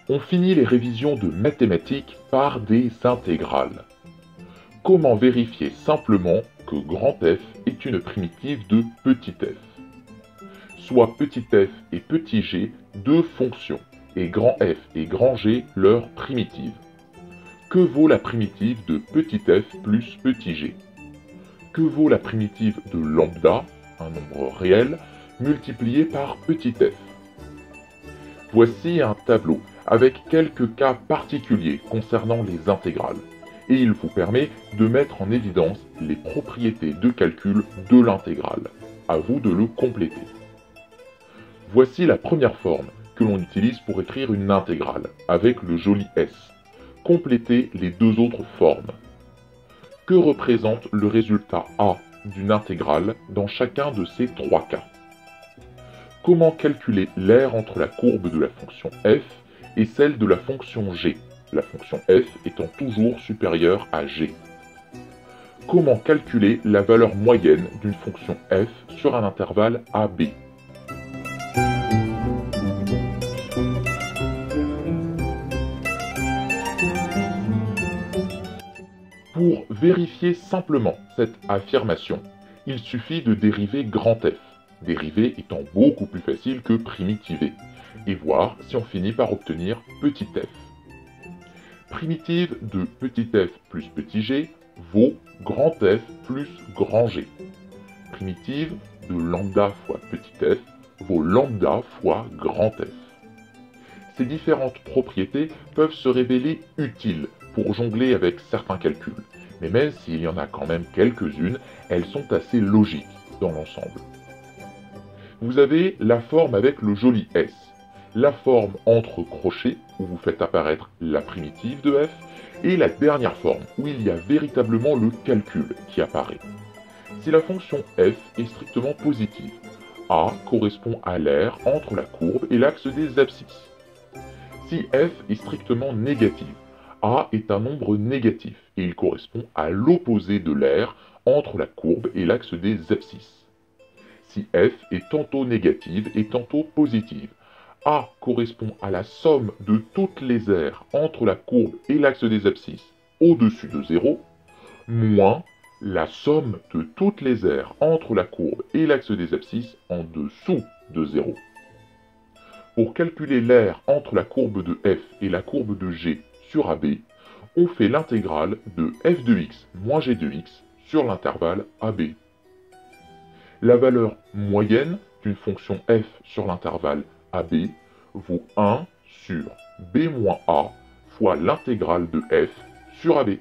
On finit les révisions de mathématiques par des intégrales. Comment vérifier simplement que grand F est une primitive de petit f? Soit petit f et petit g, deux fonctions, et grand F et grand G leur primitive. Que vaut la primitive de petit f plus petit g? Que vaut la primitive de lambda, un nombre réel, multiplié par petit f? Voici un tableau avec quelques cas particuliers concernant les intégrales, et il vous permet de mettre en évidence les propriétés de calcul de l'intégrale. À vous de le compléter. Voici la première forme que l'on utilise pour écrire une intégrale, avec le joli S. Complétez les deux autres formes. Que représente le résultat A d'une intégrale dans chacun de ces trois cas? Comment calculer l'aire entre la courbe de la fonction f et celle de la fonction g, la fonction f étant toujours supérieure à g? Comment calculer la valeur moyenne d'une fonction f sur un intervalle AB? Pour vérifier simplement cette affirmation, il suffit de dériver grand F, dérivé étant beaucoup plus facile que primitiver, et voir si on finit par obtenir petit f. Primitive de petit f plus petit g vaut grand F plus grand G. Primitive de lambda fois petit f vaut lambda fois grand F. Ces différentes propriétés peuvent se révéler utiles pour jongler avec certains calculs, mais même s'il y en a quand même quelques-unes, elles sont assez logiques dans l'ensemble. Vous avez la forme avec le joli S, la forme entre crochets, où vous faites apparaître la primitive de f, et la dernière forme, où il y a véritablement le calcul qui apparaît. Si la fonction f est strictement positive, A correspond à l'aire entre la courbe et l'axe des abscisses. Si f est strictement négative, A est un nombre négatif et il correspond à l'opposé de l'aire entre la courbe et l'axe des abscisses. Si f est tantôt négative et tantôt positive, A correspond à la somme de toutes les aires entre la courbe et l'axe des abscisses au-dessus de 0, moins la somme de toutes les aires entre la courbe et l'axe des abscisses en dessous de 0. Pour calculer l'aire entre la courbe de f et la courbe de g sur AB, on fait l'intégrale de f de x moins g de x sur l'intervalle AB. La valeur moyenne d'une fonction f sur l'intervalle AB vaut 1 sur b moins a fois l'intégrale de f sur AB.